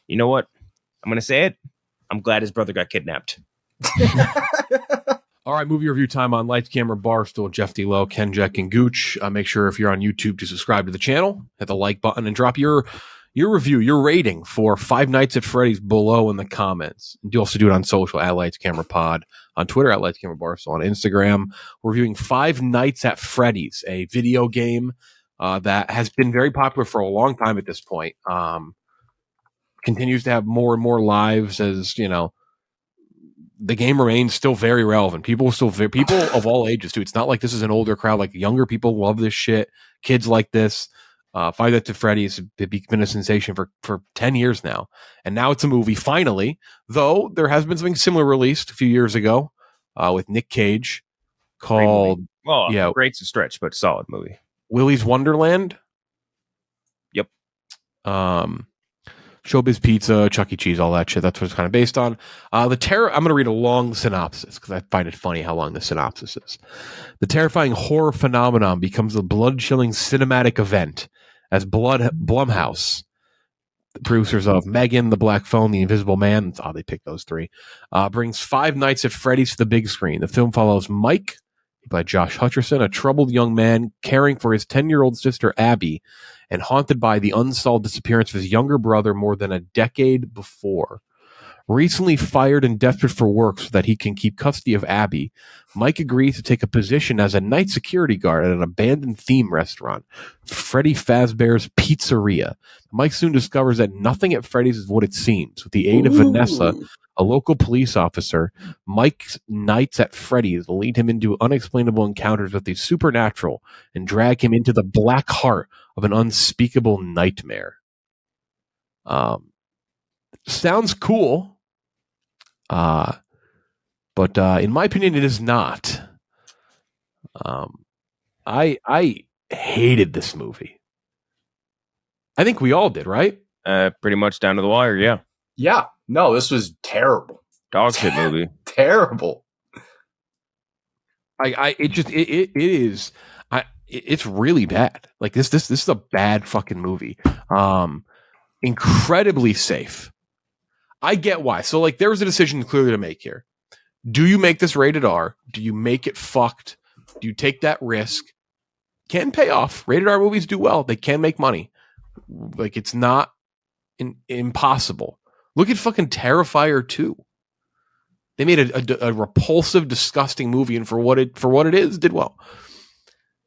You know what? I'm going to say it. I'm glad his brother got kidnapped. All right, movie review time on Lights, Camera, Barstool, Jeff D. Lowe, Ken, Jack, and Gooch. Make sure if you're on YouTube to subscribe to the channel, hit the like button, and drop your review, your rating for Five Nights at Freddy's below in the comments. And you also do it on social at Lights, Camera, Pod, on Twitter at Lights, Camera, Barstool, on Instagram. We're reviewing Five Nights at Freddy's, a video game that has been very popular for a long time at this point. Continues to have more and more lives as, the game remains still very relevant. People of all ages too. It's not like this is an older crowd. Like younger people love this shit. Kids like this. Five Nights at Freddy's has been a sensation for 10 years now, and now it's a movie finally. Though there has been something similar released a few years ago with Nick Cage called Great's a stretch, but solid movie. Willy's Wonderland. Yep. Showbiz Pizza, Chuck E. Cheese, all that shit. That's what it's kind of based on. The terror. I'm going to read a long synopsis because I find it funny how long the synopsis is. The terrifying horror phenomenon becomes a blood-chilling cinematic event as Blumhouse, the producers of Megan, The Black Phone, The Invisible Man, it's odd they picked those three, brings Five Nights at Freddy's to the big screen. The film follows Mike, by Josh Hutcherson, a troubled young man caring for his 10-year-old sister Abby and haunted by the unsolved disappearance of his younger brother more than a decade before. Recently fired and desperate for work so that he can keep custody of Abby, Mike agrees to take a position as a night security guard at an abandoned theme restaurant, Freddy Fazbear's Pizzeria. Mike soon discovers that nothing at Freddy's is what it seems. With the aid of Vanessa, a local police officer, Mike's nights at Freddy's lead him into unexplainable encounters with the supernatural and drag him into the black heart of an unspeakable nightmare. Sounds cool. But in my opinion, it is not. I hated this movie. I think we all did, right? Pretty much down to the wire, yeah. Yeah. No, this was terrible. Dog shit movie. Terrible. It's really bad. Like this is a bad fucking movie. Incredibly safe. I get why. So like there was a decision clearly to make here. Do you make this rated R? Do you make it fucked? Do you take that risk? Can pay off. Rated R movies do well. They can make money. Like it's not impossible. Look at fucking Terrifier 2. They made a repulsive, disgusting movie, and for what it is, did well.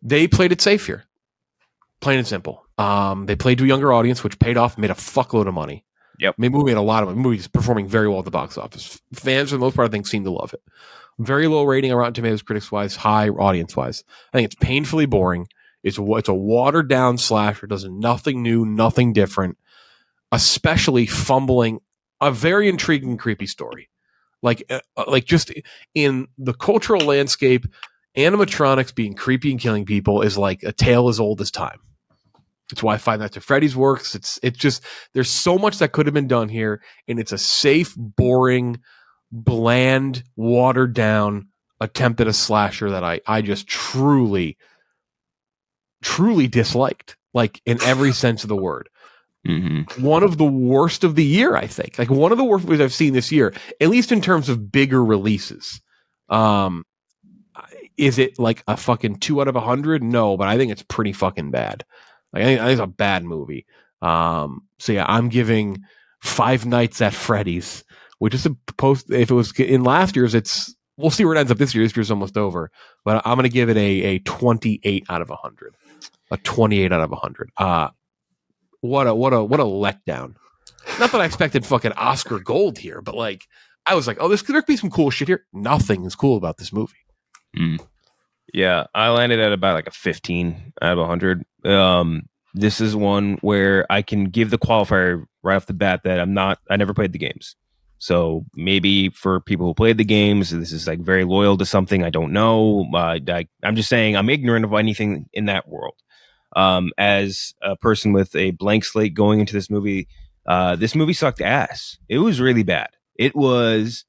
They played it safe here. Plain and simple. They played to a younger audience, which paid off, made a fuckload of money. Yep. Maybe made a lot of money. Movies performing very well at the box office. Fans, for the most part, I think, seem to love it. Very low rating on Rotten Tomatoes, critics-wise, high audience-wise. I think it's painfully boring. It's a watered-down slasher. Does nothing new, nothing different, especially fumbling a very intriguing, creepy story. Like just in the cultural landscape, animatronics being creepy and killing people is like a tale as old as time. It's why Five Nights at Freddy's works. It's just there's so much that could have been done here, and it's a safe, boring, bland, watered down attempt at a slasher that I just truly disliked, like in every sense of the word. Mm-hmm. One of the worst of the year, I think. Like one of the worst movies I've seen this year, at least in terms of bigger releases. Is it like a fucking 2 out of 100? No, but I think it's pretty fucking bad. Like, I think it's a bad movie. So yeah, I'm giving Five Nights at Freddy's, which is supposed. If it was in last year's, we'll see where it ends up this year. This year's almost over, but I'm going to give it a 28 out of 100. A 28 out of 100. What a letdown. Not that I expected fucking Oscar gold here, but like I was like, oh, there could be some cool shit here. Nothing is cool about this movie. Yeah, I landed at about like a 15 out of 100. This is one where I can give the qualifier right off the bat that I never played the games. So maybe for people who played the games, this is like very loyal to something I don't know. I'm just saying I'm ignorant of anything in that world. As a person with a blank slate going into this movie sucked ass. It was really bad. It was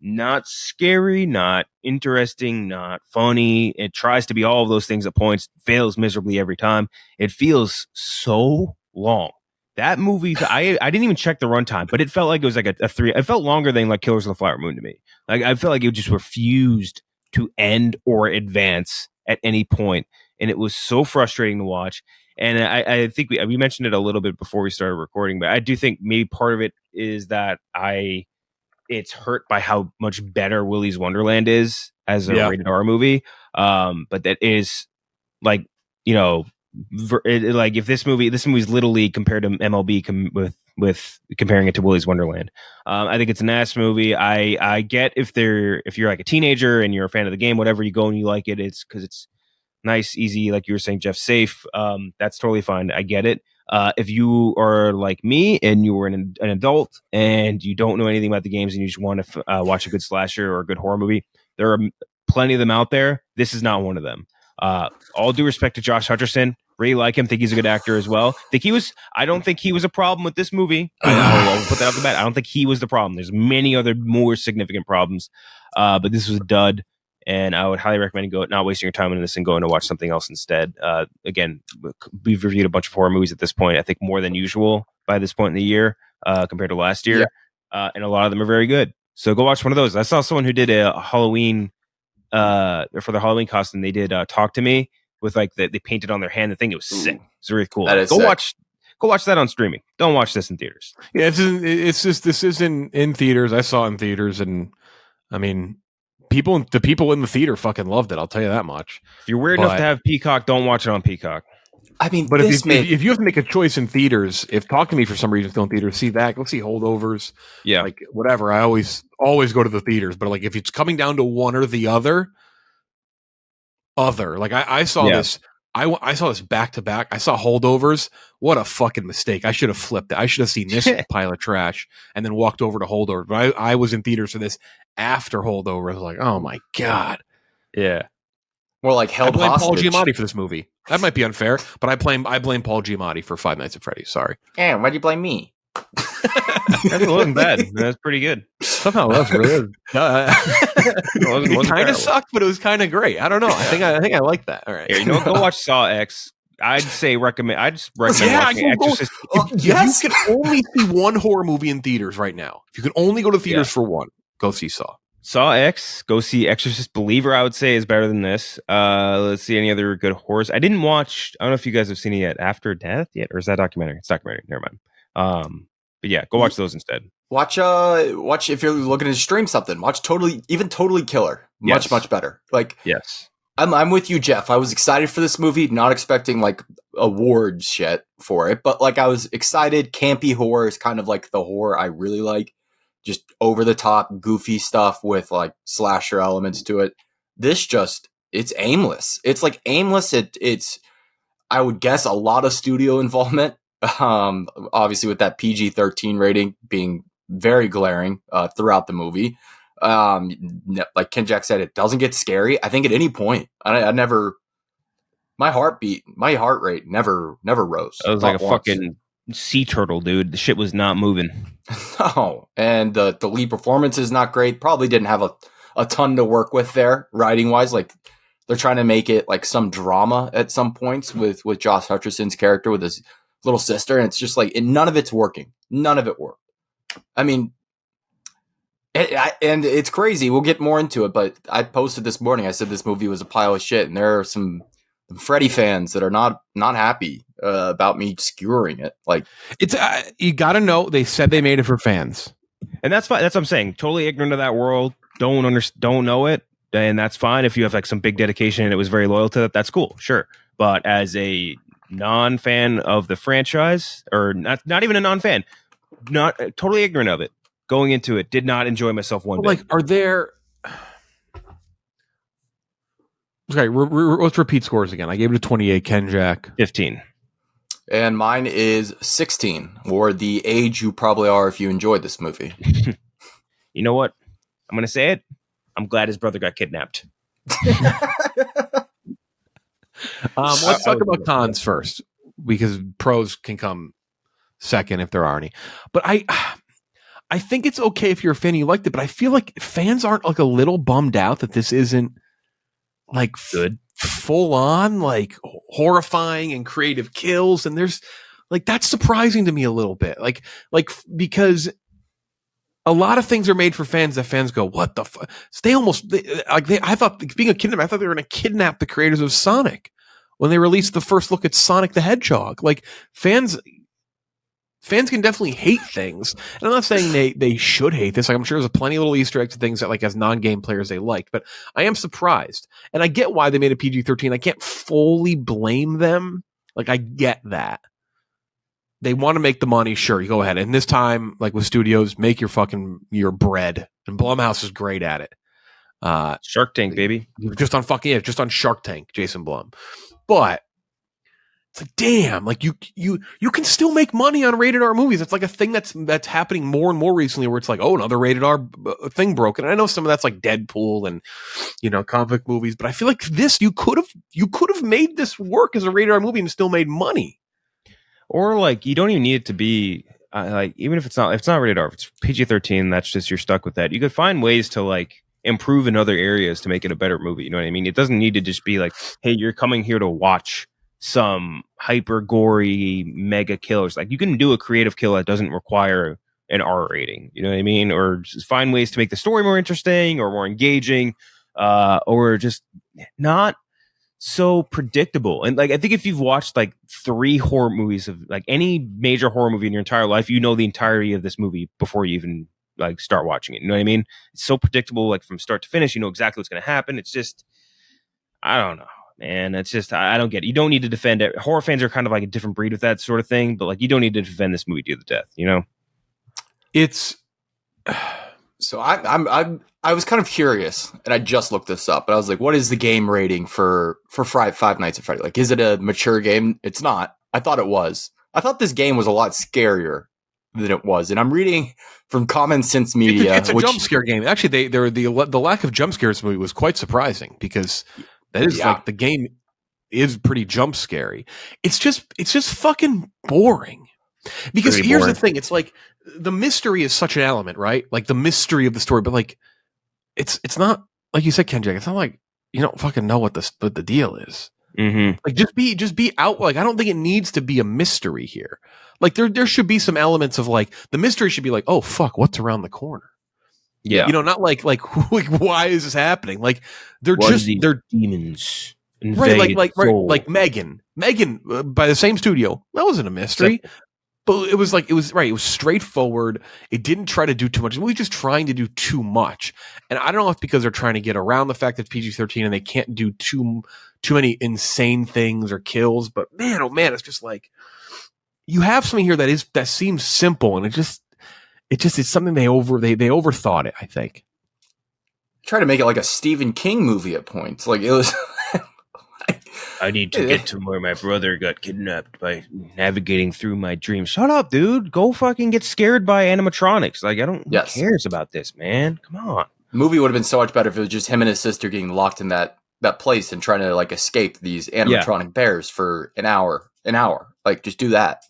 not scary, not interesting, not funny. It tries to be all of those things at points, fails miserably every time. It feels so long. That movie, I didn't even check the runtime, but it felt like it was like a 3. It felt longer than like Killers of the Flower Moon to me. Like I felt like it just refused to end or advance at any point, and it was so frustrating to watch. And I think we mentioned it a little bit before we started recording, but I do think maybe part of it is that it's hurt by how much better Willy's Wonderland is as a rated R movie. But that is like, you know, like if this movie's Little League compared to MLB with comparing it to Willy's Wonderland. I think it's an ass movie. I get if you're like a teenager and you're a fan of the game, whatever, you go and you like it, it's because it's nice, easy, like you were saying, Jeff, safe. That's totally fine. I get it. If you are like me and you were an adult and you don't know anything about the games and you just want to watch a good slasher or a good horror movie, there are plenty of them out there. This is not one of them. All due respect to Josh Hutcherson, really like him. Think he's a good actor as well. I don't think he was a problem with this movie. I'll put that off the bat. I don't think he was the problem. There's many other more significant problems, but this was a dud. And I would highly recommend not wasting your time on this and going to watch something else instead. Again, we've reviewed a bunch of horror movies at this point. I think more than usual by this point in the year compared to last year, and a lot of them are very good. So go watch one of those. I saw someone who did a Halloween for their Halloween costume. They did Talk to Me with like they painted on their hand. The thing, it was sick. It's really cool. Go watch that on streaming. Don't watch this in theaters. Yeah, this is in theaters. I saw it in theaters, and I mean, the people in the theater fucking loved it. I'll tell you that much. If you're weird enough to have Peacock, don't watch it on Peacock. I mean, but if you have to make a choice in theaters, if Talk to Me for some reason is still in theaters, see that. Go see Holdovers. Yeah, like whatever. I always go to the theaters, but like if it's coming down to one or the other, like I saw this. I saw this back to back. I saw Holdovers. What a fucking mistake! I should have flipped it. I should have seen this pile of trash and then walked over to Holdovers. But I was in theaters for this after Holdovers. I was like, oh my god, yeah. More like held I blame hostage. Paul Giamatti for this movie. That might be unfair, but I blame Paul Giamatti for Five Nights at Freddy's. Sorry. And why'd you blame me? That wasn't bad. That's pretty good. Somehow that was really good. It kind of sucked, but it was kind of great. I don't know. I think I like that. All right. Here, you know what? Go watch Saw X. I just recommend watching Exorcist. Yes. You can only see one horror movie in theaters right now. If you can only go to theaters for one, go see Saw. Saw X, go see Exorcist Believer, I would say, is better than this. Let's see any other good horrors. I didn't watch, I don't know if you guys have seen it yet, After Death yet, or is that documentary? It's documentary, never mind. But yeah, go watch those instead. Watch if you're looking to stream something, watch Totally Killer. Much better. Like, yes. I'm with you, Jeff. I was excited for this movie, not expecting like award shit for it, but like I was excited. Campy horror is kind of like the horror I really like. Just over the top, goofy stuff with like slasher elements to it. It's aimless. It's like aimless. It's I would guess a lot of studio involvement. Obviously with that PG-13 rating being very glaring throughout the movie. Like Ken Jack said, it doesn't get scary. I think at any point, I never. My heart rate never rose. It was like a fucking sea turtle, dude. The shit was not moving. No, and the lead performance is not great. Probably didn't have a ton to work with there, writing wise. Like they're trying to make it like some drama at some points with Josh Hutcherson's character with his little sister, and it's just like none of it's working. None of it worked. I mean, and it's crazy. We'll get more into it, but I posted this morning. I said this movie was a pile of shit, and there are some Freddy fans that are not happy about me skewering it. Like it's you got to know they said they made it for fans, and that's fine. That's what I'm saying. Totally ignorant of that world. Don't know it, and that's fine. If you have like some big dedication and it was very loyal to that, that's cool, sure. But as a non-fan of the franchise, or not even a non-fan, not totally ignorant of it, going into it, did not enjoy myself one bit. Like, are there? Okay, let's repeat scores again. I gave it a 28. Ken Jack 15. And mine is 16, or the age you probably are if you enjoyed this movie. You know what? I'm going to say it. I'm glad his brother got kidnapped. Let's talk about cons first, because pros can come second if there are any. But I think it's okay if you're a fan, you liked it, but I feel like fans aren't like a little bummed out that this isn't like good, full on, like horrifying and creative kills. And there's Like, that's surprising to me a little bit. Like because a lot of things are made for fans that fans go, what the fuck? I thought, being a kidnap, I thought they were going to kidnap the creators of Sonic when they released the first look at Sonic the Hedgehog. Like, fans can definitely hate things. And I'm not saying they should hate this. Like, I'm sure there's plenty of little Easter eggs and things that, like, as non-game players they liked. But I am surprised. And I get why they made a PG-13. I can't fully blame them. Like, I get that. They want to make the money, sure, you go ahead. And this time, like with studios, make your bread. And Blumhouse is great at it. Shark Tank, baby. Just on Shark Tank, Jason Blum. But it's like, damn, like you can still make money on rated R movies. It's like a thing that's happening more and more recently, where it's like, oh, another rated R thing broke. And I know some of that's like Deadpool and, you know, comic movies, but I feel like this, you could have made this work as a rated R movie and still made money. Or like, you don't even need it to be like, even if it's not rated R, if it's PG-13, that's just, you're stuck with that. You could find ways to like improve in other areas to make it a better movie. You know what I mean? It doesn't need to just be like, hey, you're coming here to watch some hyper gory mega killers. Like, you can do a creative kill that doesn't require an R rating. You know what I mean? Or just find ways to make the story more interesting or more engaging, or just not so predictable. And like, I think if you've watched like 3 horror movies of like any major horror movie in your entire life, you know the entirety of this movie before you even like start watching it. You know what I mean? It's so predictable, like from start to finish. You know exactly what's going to happen. It's just, I don't know, man. It's just, I don't get it. You don't need to defend it. Horror fans are kind of like a different breed with that sort of thing, but like, you don't need to defend this movie to the death. You know, it's. So I was kind of curious, and I just looked this up, but I was like, what is the game rating for Five Nights at Freddy? Like, is it a mature game? It's not. I thought it was. I thought this game was a lot scarier than it was, and I'm reading from Common Sense Media. It's a jump scare game. Actually, the lack of jump scares in this movie was quite surprising, because that is like, the game is pretty jump scary. It's just fucking boring. Because here's the thing, it's like, the mystery is such an element, right? Like, the mystery of the story, but like, it's not, like you said, Kenjack, it's not like you don't fucking know what the deal is. Mm-hmm. Like, just be out. Like, I don't think it needs to be a mystery here. Like, there should be some elements of like, the mystery should be like, oh fuck, what's around the corner? Yeah, you know, not like why is this happening? Like, they're demons. Right, like Megan, by the same studio. That wasn't a mystery. But it was straightforward. It didn't try to do too much. It was just trying to do too much. And I don't know if it's because they're trying to get around the fact that it's PG-13 and they can't do too many insane things or kills. But man, oh man, it's just like, you have something here that seems simple, and it's something they overthought it, I think. Try to make it like a Stephen King movie at points. Like, it was. I need to get to where my brother got kidnapped by navigating through my dreams. Shut up, dude. Go fucking get scared by animatronics. Like, who cares about this, man? Come on. The movie would have been so much better if it was just him and his sister getting locked in that place and trying to like escape these animatronic bears for an hour. Like, just do that.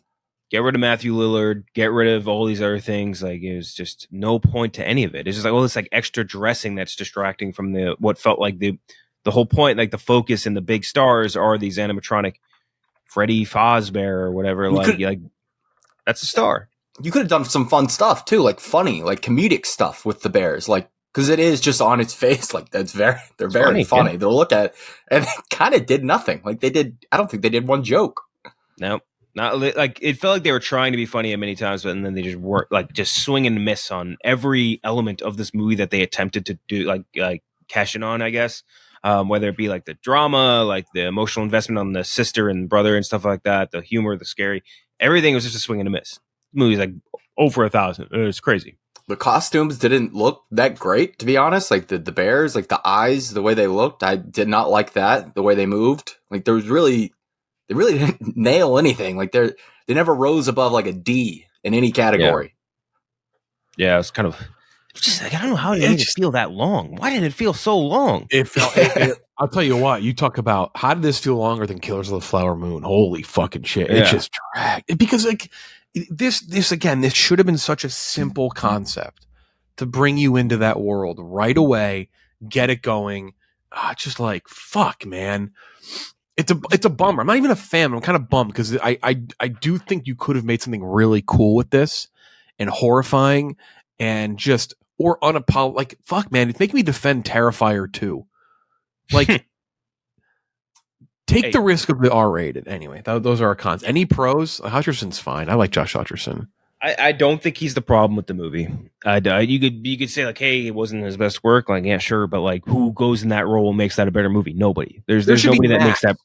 Get rid of Matthew Lillard. Get rid of all these other things. Like, it was just no point to any of it. It's just like, this like extra dressing that's distracting from what felt like the whole point. Like, the focus and the big stars are these animatronic Freddy Fazbear or whatever. Like that's a star. You could have done some fun stuff too, like funny, like comedic stuff with the bears, like, because it is just on its face. Like, they're very funny. Yeah. They'll look at it, and it kind of did nothing. Like, I don't think they did one joke. No. Not like, it felt like they were trying to be funny at many times, but then they just weren't, like, just swing and miss on every element of this movie that they attempted to do, like cash in on, I guess. Whether it be like the drama, like the emotional investment on the sister and brother and stuff like that, the humor, the scary, everything was just a swing and a miss. The movie's like over 1,000. It's crazy. The costumes didn't look that great, to be honest. Like the bears, like the eyes, the way they looked, I did not like that. The way they moved, like they really didn't nail anything. Like they never rose above like a D in any category. Yeah, it's kind of. Just like, I don't know how it made it feel that long. Why did it feel so long? It felt. I'll tell you what. You talk about how did this feel longer than Killers of the Flower Moon? Holy fucking shit! Yeah. It just dragged because like this again. This should have been such a simple concept to bring you into that world right away, get it going. Just like fuck, man. it's a bummer. I'm not even a fan. I'm kind of bummed because I do think you could have made something really cool with this and horrifying and just or unapologetic. Like fuck, man, it's making me defend Terrifier 2. Like, take the risk of the R-rated. Anyway, those are our cons. Any pros? Hutcherson's fine. I like Josh Hutcherson. I don't think he's the problem with the movie. You could say like, hey, it wasn't his best work. Like, yeah, sure, but like, who goes in that role and makes that a better movie? Nobody. There's nobody that makes that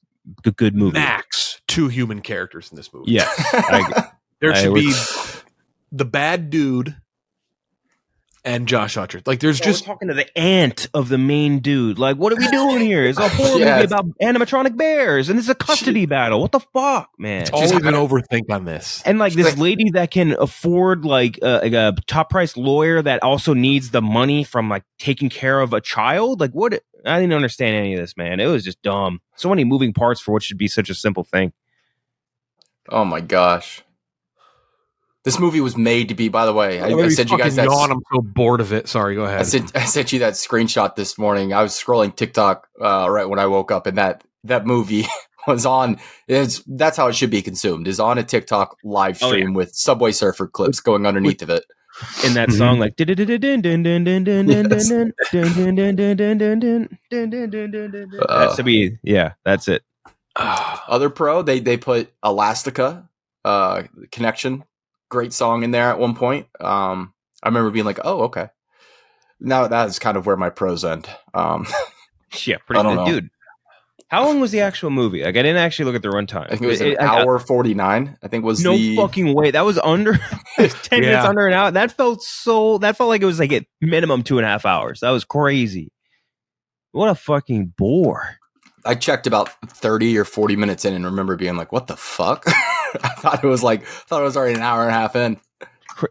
a good movie. Max 2 human characters in this movie. Yeah, there should be the bad dude and Josh Hutcherson. Like, there's just we're talking to the aunt of the main dude. Like, what are we doing here? It's a horror movie about animatronic bears, and it's a custody battle. What the fuck, man? It's always an overthink on this. And like this lady that can afford like a top price lawyer that also needs the money from like taking care of a child. Like, what? I didn't understand any of this, man. It was just dumb. So many moving parts for what should be such a simple thing. Oh my gosh. This movie was made to be, by the way, I sent you guys that. I'm so bored of it. Sorry, go ahead. I sent you that screenshot this morning. I was scrolling TikTok right when I woke up, and that movie was on. That's how it should be consumed. Is on a TikTok live stream with Subway Surfer clips going underneath of it. In that song, like that's to be, yeah, that's it. Other pro, they put Elastica Connection. Great song in there at one point. I remember being like, "Oh, okay." Now that's kind of where my pros end. Yeah, pretty good, dude. How long was the actual movie? Like, I didn't actually look at the runtime. I think it was an hour 49. I think was fucking way. That was under 10 minutes under an hour. That felt like it was like at minimum 2.5 hours. That was crazy. What a fucking bore. I checked about 30 or 40 minutes in and remember being like, "What the fuck?" I thought it was already an hour and a half in.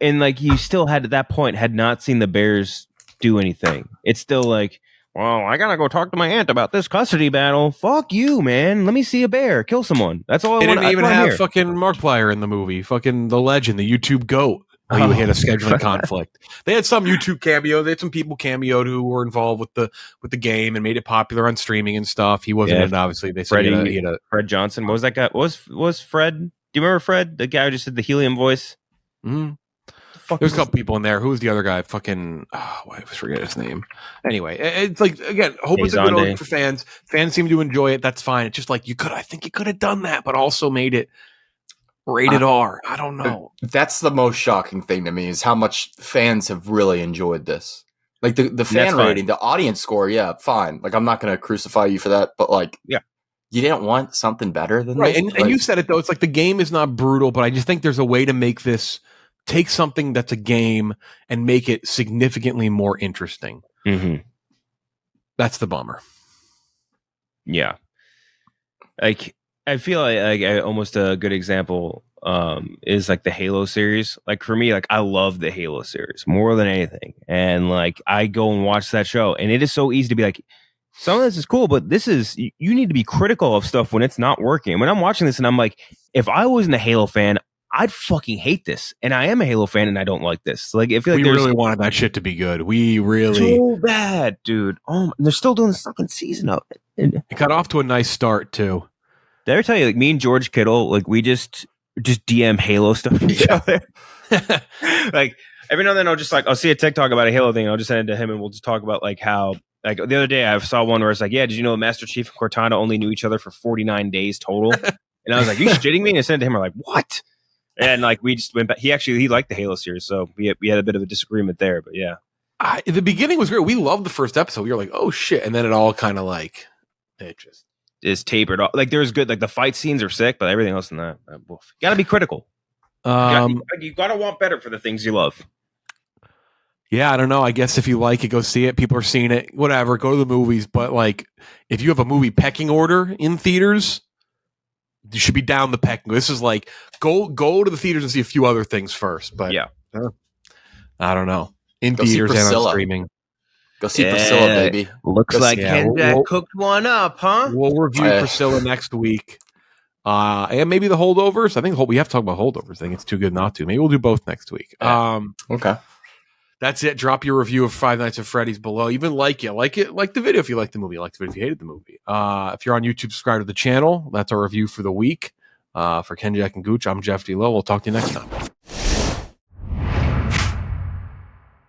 And like, you still had not seen the Bears do anything. It's still like, well, I gotta go talk to my aunt about this custody battle. Fuck you, man. Let me see a bear kill someone. That's all I want. They didn't even have fucking Markiplier in the movie. Fucking the legend, the YouTube goat. He had a scheduling conflict. They had some YouTube cameo. They had some people cameoed who were involved with the game and made it popular on streaming and stuff. He wasn't in it, obviously. They said Freddy, Fred Johnson. What was that guy? Was Fred? Do you remember Fred? The guy who just did the helium voice? Mm-hmm. There's a couple people in there. Who was the other guy? Fucking, I forget his name. Anyway, it's like, again, hope it's a good omen for fans. Fans seem to enjoy it. That's fine. It's just like, I think you could have done that, but also made it rated R. I don't know. That's the most shocking thing to me is how much fans have really enjoyed this. Like the fan rating, the audience score, yeah, fine. Like, I'm not going to crucify you for that, but like, yeah. You didn't want something better than right. this? And you said it, though. It's like the game is not brutal, but I just think there's a way to make this, take something that's a game and make it significantly more interesting. Mm-hmm. That's the bummer. Yeah. Like, I feel like almost a good example is like the Halo series. Like, for me, like, I love the Halo series more than anything. And like, I go and watch that show, and it is so easy to be like, some of this is cool, but this is, you need to be critical of stuff when it's not working. When I'm watching this and I'm like, if I wasn't a Halo fan, I'd fucking hate this. And I am a Halo fan and I don't like this. Like, I feel like we really wanted that shit to be good. We really. So bad, dude. Oh, they're still doing the second season of it. It got off to a nice start, too. Did I ever tell you, like, me and George Kittle, like, we just DM Halo stuff to each other? Like, every now and then I'll see a TikTok about a Halo thing and I'll just send it to him and we'll just talk about like how, like, the other day I saw one where it's like, yeah, did you know Master Chief and Cortana only knew each other for 49 days total? And I was like, you shitting me? And I sent it to him, we're like, what? And like, we just went back. He liked the Halo series, so we had a bit of a disagreement there, but yeah. The beginning was great. We loved the first episode. We were like, oh shit. And then it all kind of like, it just is tapered off. Like, there's good, like the fight scenes are sick, but everything else in that, you gotta be critical. You gotta want better for the things you love. Yeah, I don't know. I guess if you like it, go see it. People are seeing it. Whatever, go to the movies. But like, if you have a movie pecking order in theaters, you should be down the pecking. This is like go to the theaters and see a few other things first. But yeah, I don't know. In theaters and on streaming. Go see Priscilla, baby. Looks like Ken cooked one up, huh? We'll review Priscilla next week. And maybe the holdovers. I think we have to talk about holdovers. I think it's too good not to. Maybe we'll do both next week. Okay. That's it. Drop your review of Five Nights at Freddy's below. Even like the video if you like the movie. Like the video if you hated the movie. If you're on YouTube, subscribe to the channel. That's our review for the week. For Ken, Jack, and Gooch, I'm Jeff D. Lowe. We'll talk to you next time.